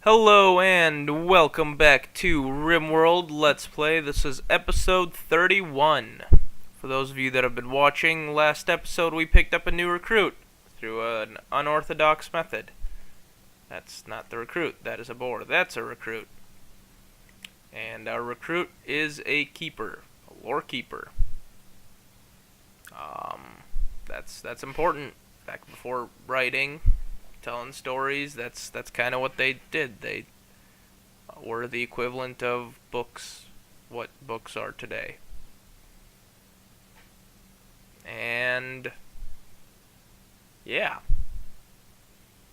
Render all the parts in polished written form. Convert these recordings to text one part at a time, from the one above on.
Hello and welcome back to Rimworld Let's Play. This is episode 31. For those of you that have been watching, last episode we picked up a new recruit through an unorthodox method. That's not the recruit, that is a boar. That's a recruit. And our recruit is a keeper, a lore keeper. That's important. Back before writing, telling stories, that's kind of what they did. They were the equivalent of books, what books are today. And yeah,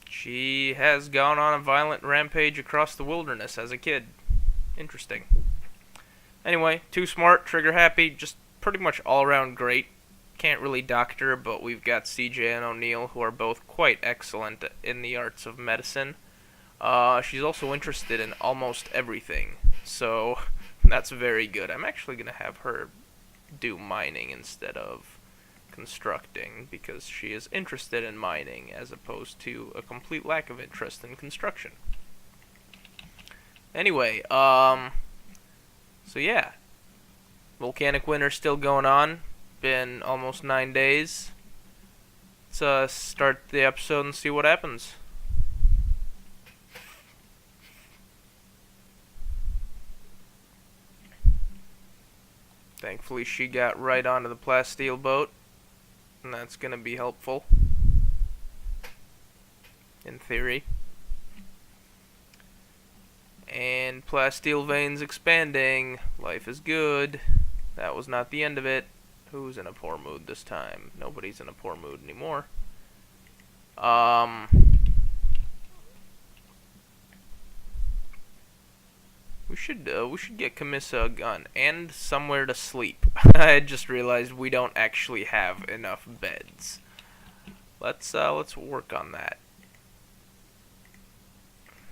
she has gone on a violent rampage across the wilderness as a kid. Interesting. Anyway, too smart, trigger happy, just pretty much all around great. Can't really doctor, but we've got CJ and O'Neill, who are both quite excellent in the arts of medicine. She's also interested in almost everything, so that's very good. I'm actually going to have her do mining instead of constructing, because she is interested in mining as opposed to a complete lack of interest in construction. Anyway, so yeah. Volcanic winter's still going on. Been almost 9 days. Let's start the episode and see what happens. Thankfully she got right onto the plasteel boat, and that's gonna be helpful. In theory. And plasteel veins expanding. Life is good. That was not the end of it. Who's in a poor mood this time? Nobody's in a poor mood anymore. We should get Camissa a gun and somewhere to sleep. I just realized we don't actually have enough beds. Let's work on that.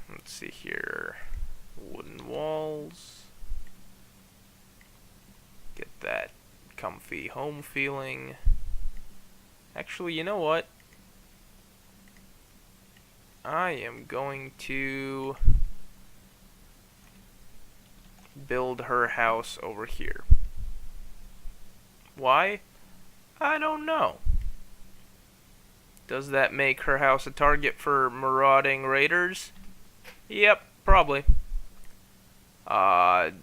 Let's see here. Wooden walls. Get that comfy home feeling. Actually, you know what? I am going to build her house over here. Why? I don't know. Does that make her house a target for marauding raiders? Yep, probably. Does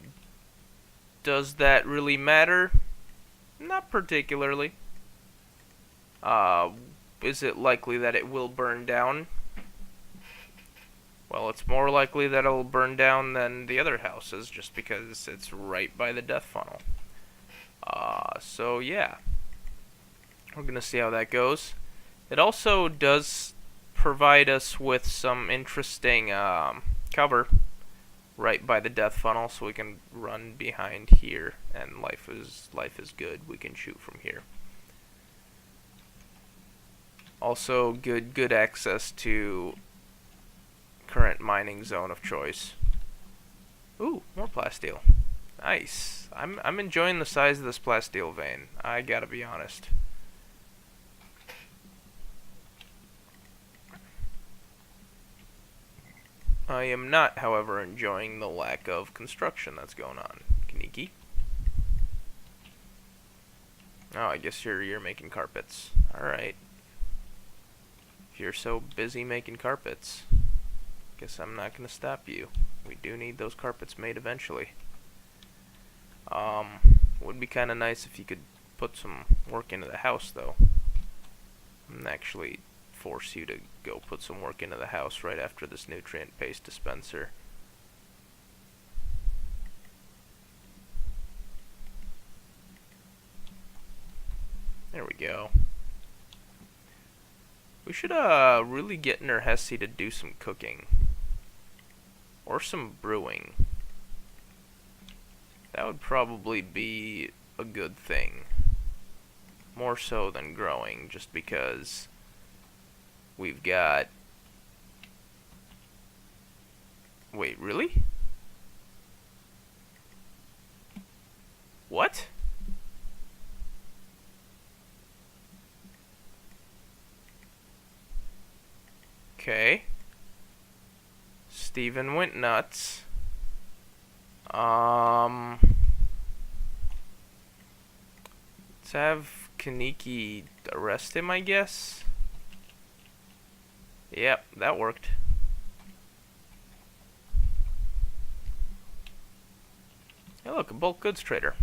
that really matter? Not particularly. Is it likely that it will burn down? Well, it's more likely that it'll burn down than the other houses, just because it's right by the death funnel. So yeah. We're gonna see how that goes. It also does provide us with some interesting cover right by the death funnel, so we can run behind here, and life is good. We can shoot from here. Also, good access to current mining zone of choice. Ooh, more plasteel. Nice. I'm enjoying the size of this plasteel vein. I gotta be honest. I am not, however, enjoying the lack of construction that's going on. Kaniki? Oh, I guess you're making carpets. Alright. If you're so busy making carpets, guess I'm not gonna stop you. We do need those carpets made eventually. Would be kinda nice if you could put some work into the house, though. And actually force you to go put some work into the house right after this nutrient paste dispenser. There we go. We should really get Nerhesi to do some cooking. Or some brewing. That would probably be a good thing. More so than growing, just because we've got... Wait, really? What? Okay. Steven went nuts. Let's have Kaneki arrest him, I guess. Yep, that worked. Hey, look, a bulk goods trader.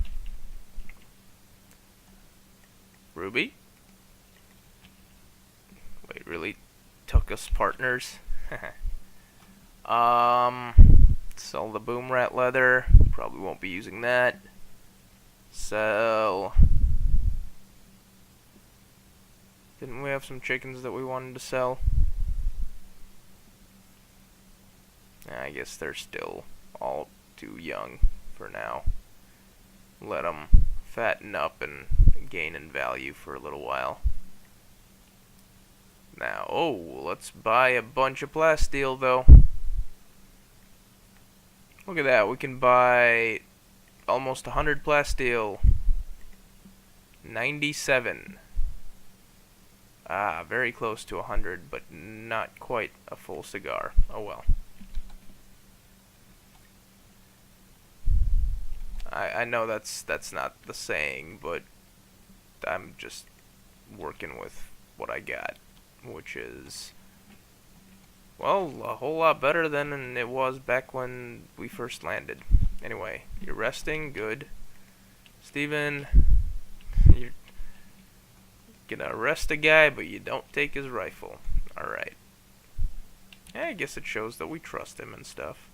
Ruby? Wait, really took us partners? Sell the boom rat leather. Probably won't be using that. Sell. Didn't we have some chickens that we wanted to sell? I guess they're still all too young for now. Let them fatten up and gain in value for a little while. Now, let's buy a bunch of plasteel though. Look at that, we can buy almost 100 plasteel. 97. Very close to 100, but not quite a full cigar. Oh well. I know that's not the saying, but I'm just working with what I got, which is, well, a whole lot better than it was back when we first landed. Anyway, you're resting, good. Steven, you're gonna arrest a guy, but you don't take his rifle. Alright. Yeah, I guess it shows that we trust him and stuff.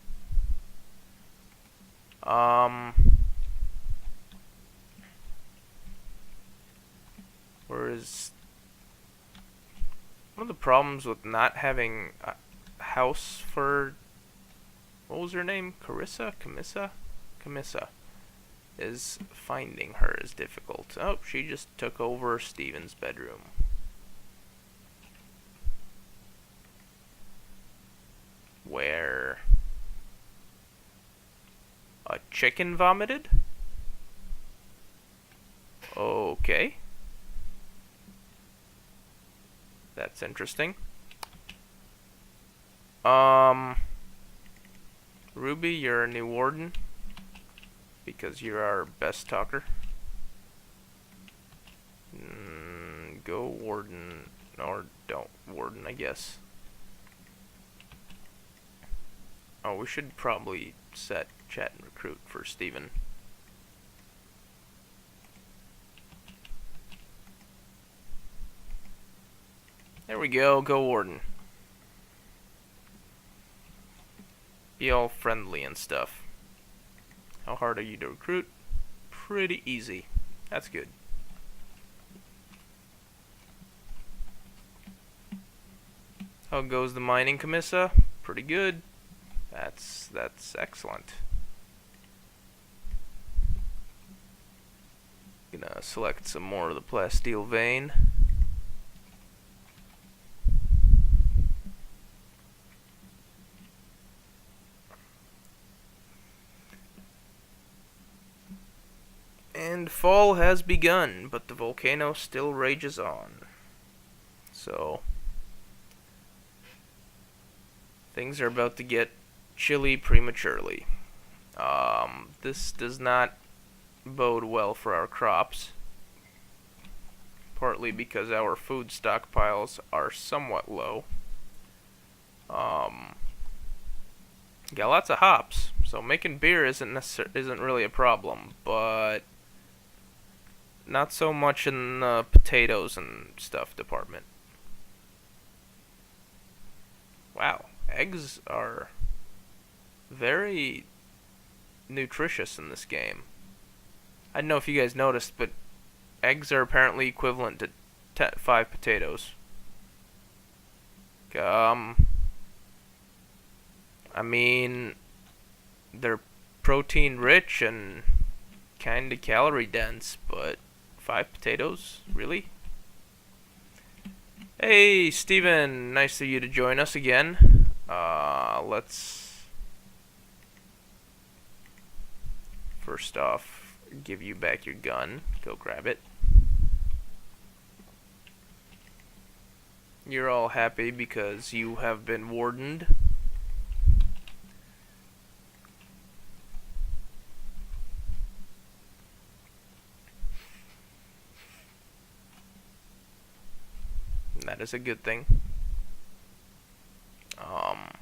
Whereas one of the problems with not having a house for, what was her name? Camissa, is finding her is difficult. Oh, she just took over Steven's bedroom. Where a chicken vomited? Okay. That's interesting. Ruby, you're a new warden because you're our best talker. Go warden, or don't warden, I guess. Oh, we should probably set chat and recruit for Steven. There we go, go warden. Be all friendly and stuff. How hard are you to recruit? Pretty easy. That's good. How goes the mining, Camissa? Pretty good. That's excellent. Gonna select some more of the plasteel vein. And fall has begun, but the volcano still rages on. So things are about to get chilly prematurely. This does not bode well for our crops. Partly because our food stockpiles are somewhat low. Got lots of hops, so making beer isn't really a problem, but not so much in the potatoes and stuff department. Wow, eggs are very nutritious in this game. I don't know if you guys noticed, but eggs are apparently equivalent to 5 potatoes. I mean, they're protein rich and kinda calorie dense, but 5 potatoes? Really? Hey, Steven, nice of you to join us again. Let's first off give you back your gun. Go grab it. You're all happy because you have been wardened. That is a good thing. I'm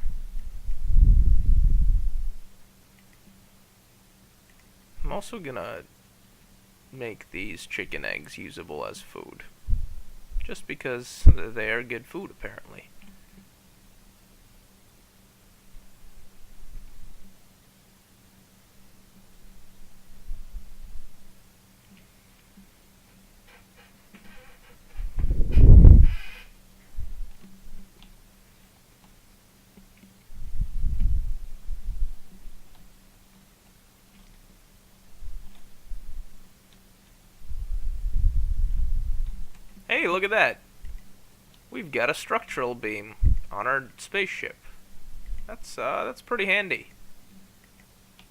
also gonna make these chicken eggs usable as food. Just because they are good food, apparently. Hey, look at that! We've got a structural beam on our spaceship. That's pretty handy.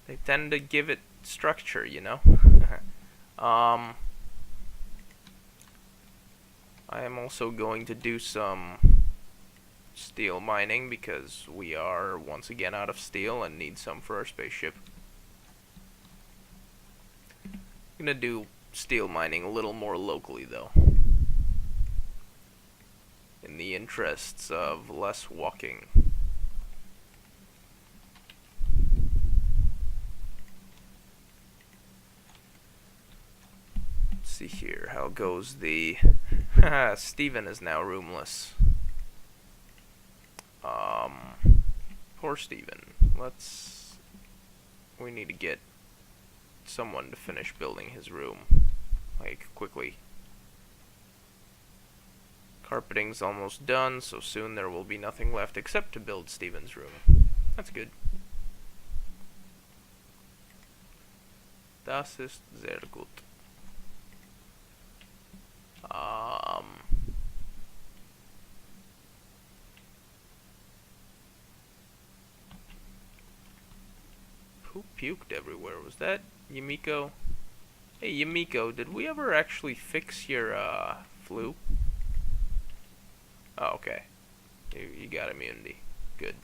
They tend to give it structure, you know? I am also going to do some steel mining because we are once again out of steel and need some for our spaceship. I'm gonna do steel mining a little more locally though, in the interests of less walking. Let's see here, how goes the... Steven is now roomless. Poor Steven. We need to get someone to finish building his room, like, quickly. Carpeting's almost done, so soon there will be nothing left except to build Steven's room. That's good. Das ist sehr gut. Who puked everywhere? Was that Yumiko? Hey Yumiko, did we ever actually fix your flu? Oh, okay. You got immunity. Good.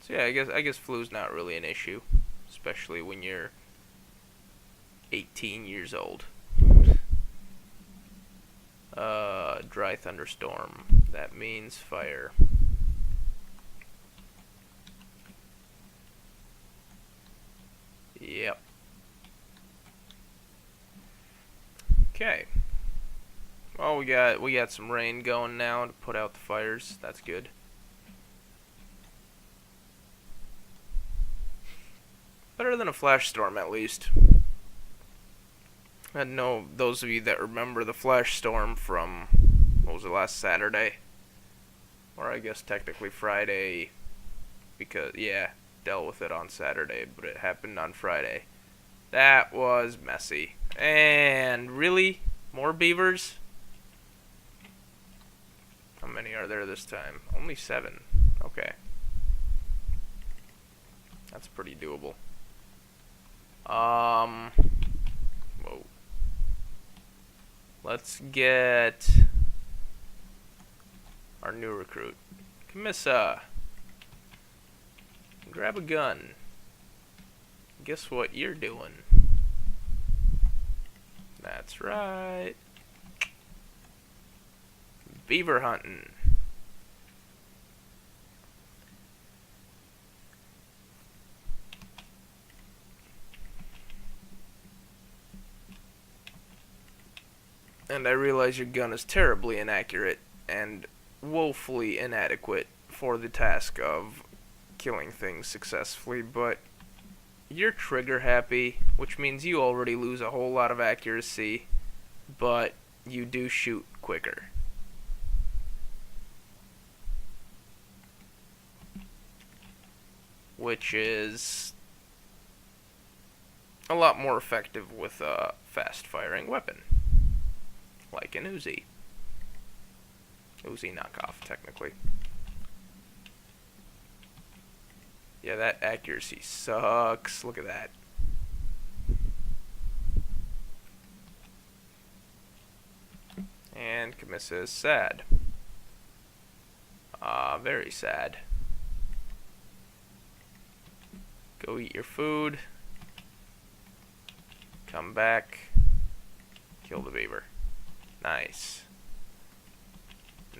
So yeah, I guess flu's not really an issue, especially when you're 18 years old. Dry thunderstorm. That means fire. Yep. Okay. Well, we got some rain going now to put out the fires. That's good. Better than a flash storm, at least. I know those of you that remember the flash storm from, what was it, last Saturday? Or I guess technically Friday, because, yeah, dealt with it on Saturday, but it happened on Friday. That was messy. And really? More beavers? How many are there this time? Only 7. Okay. That's pretty doable. Whoa. Let's get our new recruit. Camissa. Grab a gun. Guess what you're doing? That's right. Beaver hunting. And I realize your gun is terribly inaccurate and woefully inadequate for the task of killing things successfully, but you're trigger happy, which means you already lose a whole lot of accuracy, but you do shoot quicker. Which is a lot more effective with a fast-firing weapon, like an Uzi. Uzi knockoff, technically. Yeah, that accuracy sucks. Look at that. And Camissa is sad. Very sad. Go eat your food. Come back. Kill the beaver. Nice.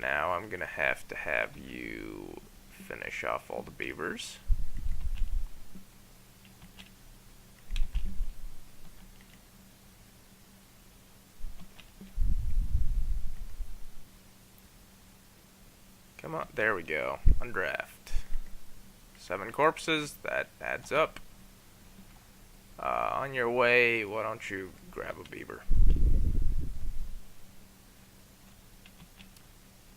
Now I'm gonna have to have you finish off all the beavers. Come on, there we go. Undraft. 7 corpses, that adds up. On your way, why don't you grab a beaver?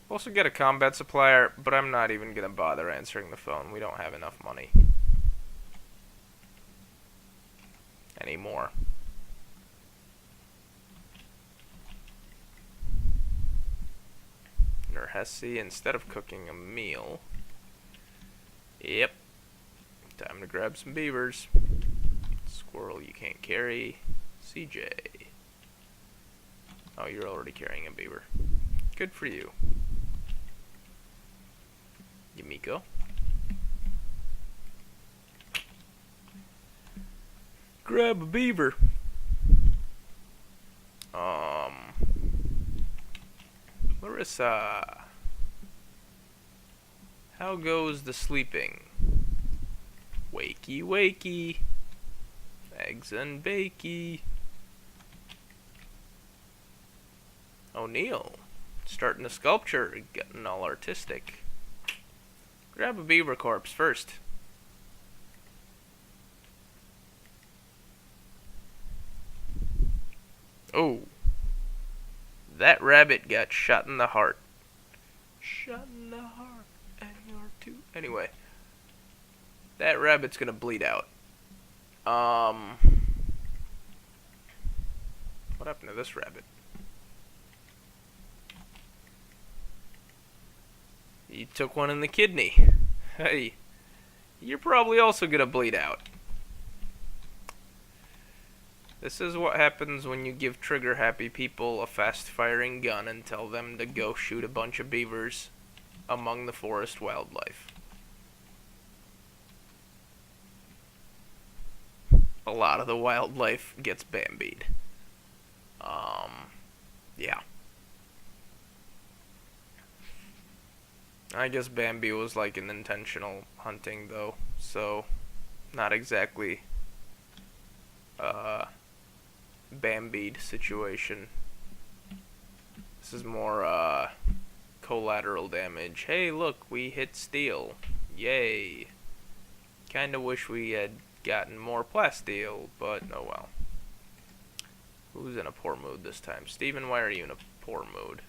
Also get a combat supplier, but I'm not even gonna bother answering the phone. We don't have enough money. Anymore. Hesse, instead of cooking a meal. Yep. Time to grab some beavers. Squirrel you can't carry. CJ. Oh, you're already carrying a beaver. Good for you. Yumiko. Grab a beaver. Larissa. How goes the sleeping? Wakey, wakey. Eggs and bakey. O'Neill. Starting a sculpture. Getting all artistic. Grab a beaver corpse first. Oh. That rabbit got shot in the heart. Shot in the heart. And you're too. Anyway. That rabbit's gonna bleed out. What happened to this rabbit? You took one in the kidney. Hey. You're probably also gonna bleed out. This is what happens when you give trigger-happy people a fast-firing gun and tell them to go shoot a bunch of beavers among the forest wildlife. A lot of the wildlife gets bambied. Yeah. I guess Bambi was like an intentional hunting, though, so not exactly Bambied situation. This is more collateral damage. Hey, look, we hit steel. Yay. Kinda wish we had gotten more plasteel, but oh well. Who's in a poor mood this time? Steven, why are you in a poor mood?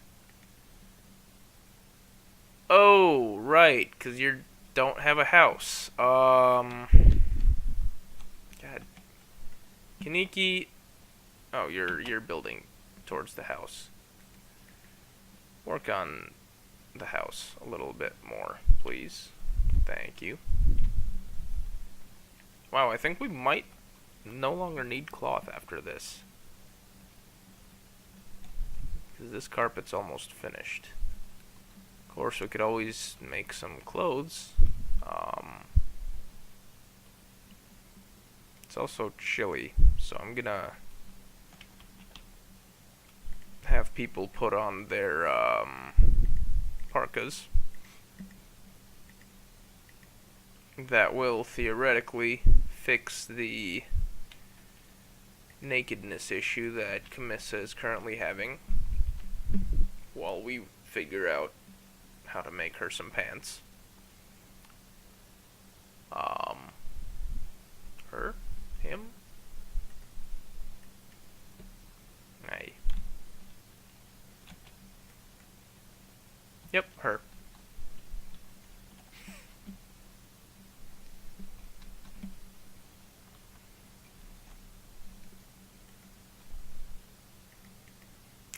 Oh, right, because you don't have a house. God. Kaneki. Oh, you're building towards the house. Work on the house a little bit more, please. Thank you. Wow, I think we might no longer need cloth after this. Because this carpet's almost finished. Of course, we could always make some clothes. It's also chilly, so I'm gonna have people put on their parkas. That will theoretically fix the nakedness issue that Camissa is currently having while we figure out how to make her some pants. Her? Him? Hey. Yep, her.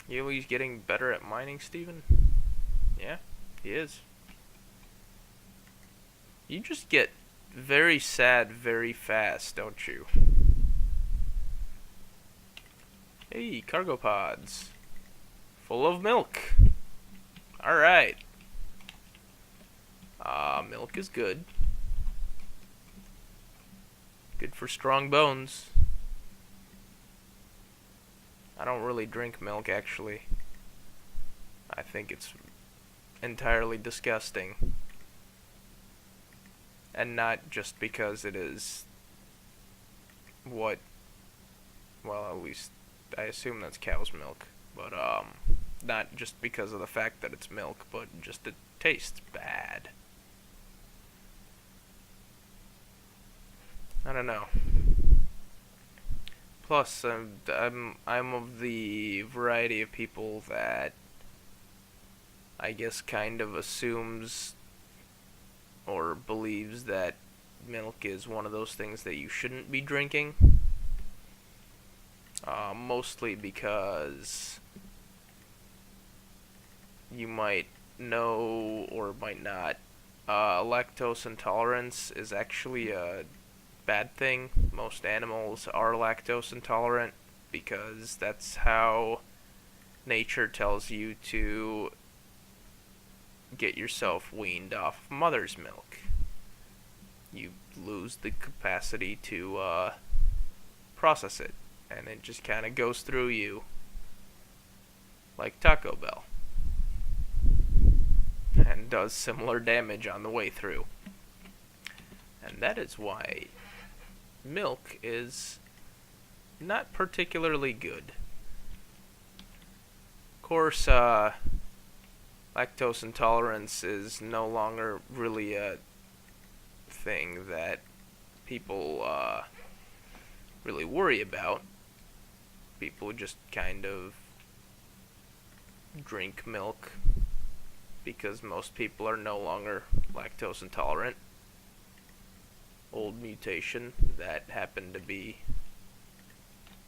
He's getting better at mining, Steven? Yeah, he is. You just get very sad very fast, don't you? Hey, cargo pods. Full of milk. Alright. Milk is good. Good for strong bones. I don't really drink milk, actually. I think it's entirely disgusting. And not just because it is what, well, at least I assume that's cow's milk, but not just because of the fact that it's milk, but just it tastes bad. I don't know. Plus, I'm of the variety of people that I guess kind of assumes or believes that milk is one of those things that you shouldn't be drinking. Mostly because you might know or might not. Lactose intolerance is actually a bad thing. Most animals are lactose intolerant because that's how nature tells you to get yourself weaned off mother's milk. You lose the capacity to process it, and it just kind of goes through you like Taco Bell and does similar damage on the way through. And that is why milk is not particularly good. Of course, lactose intolerance is no longer really a thing that people really worry about. People just kind of drink milk because most people are no longer lactose intolerant. Old mutation that happened to be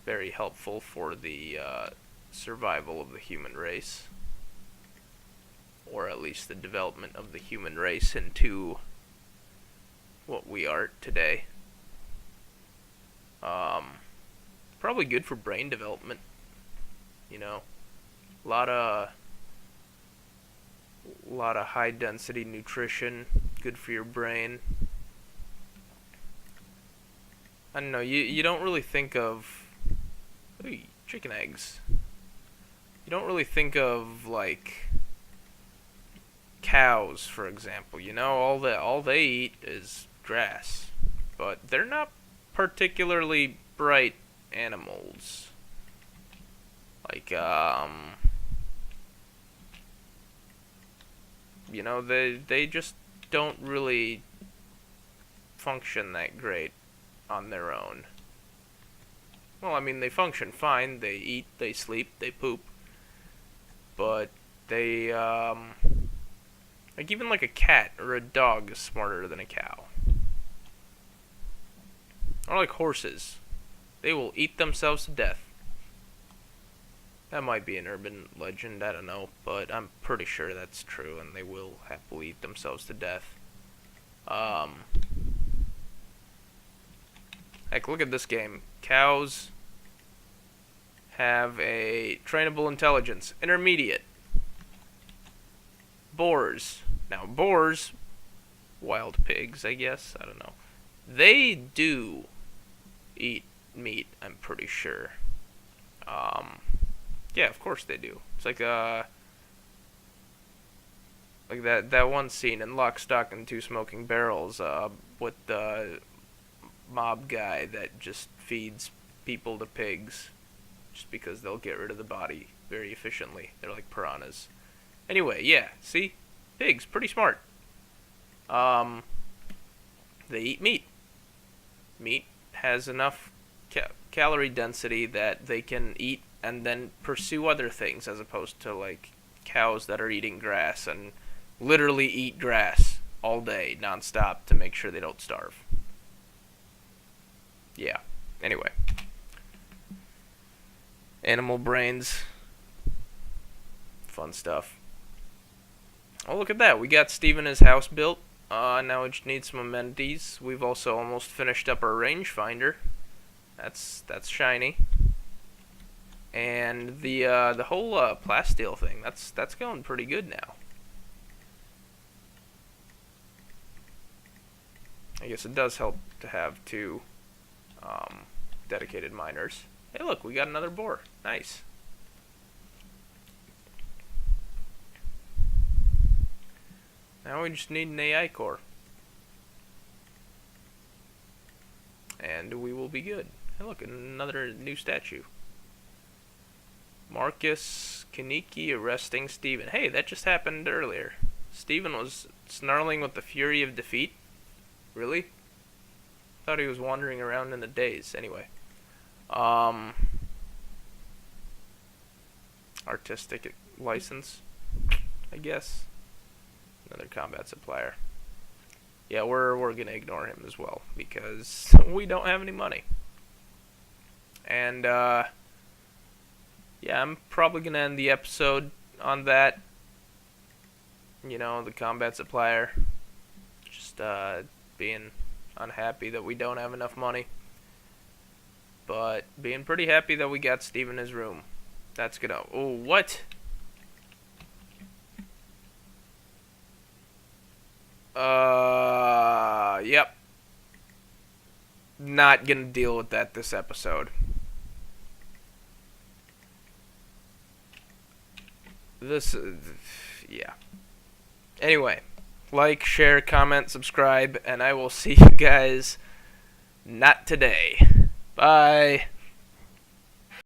very helpful for the survival of the human race, or at least the development of the human race into what we are today. Probably good for brain development, you know. A lot of high density nutrition, good for your brain. I don't know, you don't really think of, ooh, chicken eggs. You don't really think of, like, cows, for example. You know, all they eat is grass. But they're not particularly bright animals. Like, you know, they just don't really function that great on their own. Well, I mean, they function fine. They eat, they sleep, they poop. But they, like, even like a cat or a dog is smarter than a cow. Or like horses. They will eat themselves to death. That might be an urban legend, I don't know, but I'm pretty sure that's true, and they will happily eat themselves to death. Heck, look at this game. Cows have a trainable intelligence, intermediate. Boars. Now, boars, wild pigs, I guess, I don't know. They do eat meat, I'm pretty sure. Yeah, of course they do. It's like that one scene in Lock, Stock, and Two Smoking Barrels, with the mob guy that just feeds people to pigs, just because they'll get rid of the body very efficiently. They're like piranhas. Anyway, yeah, see? Pigs, pretty smart. They eat meat. Meat has enough calorie density that they can eat and then pursue other things, as opposed to, like, cows that are eating grass and literally eat grass all day, nonstop, to make sure they don't starve. Yeah, anyway. Animal brains. Fun stuff. Oh, look at that. We got Steven his house built. Now we just need some amenities. We've also almost finished up our rangefinder. That's shiny. And the whole plasteel thing, that's going pretty good now. I guess it does help to have two dedicated miners. Hey, look, we got another boar. Nice. Now we just need an AI core. And we will be good. Hey, look, another new statue. Marcus Kaneki arresting Steven. Hey, that just happened earlier. Steven was snarling with the fury of defeat. Really? Thought he was wandering around in a daze. Anyway. Artistic license, I guess. Another combat supplier. Yeah, we're gonna ignore him as well because we don't have any money. And yeah, I'm probably gonna end the episode on that. You know, the combat supplier just being unhappy that we don't have enough money, but being pretty happy that we got Steve in his room. That's gonna. Oh, what? Yep. Not gonna deal with that this episode. Yeah. Anyway, like, share, comment, subscribe, and I will see you guys not today. Bye.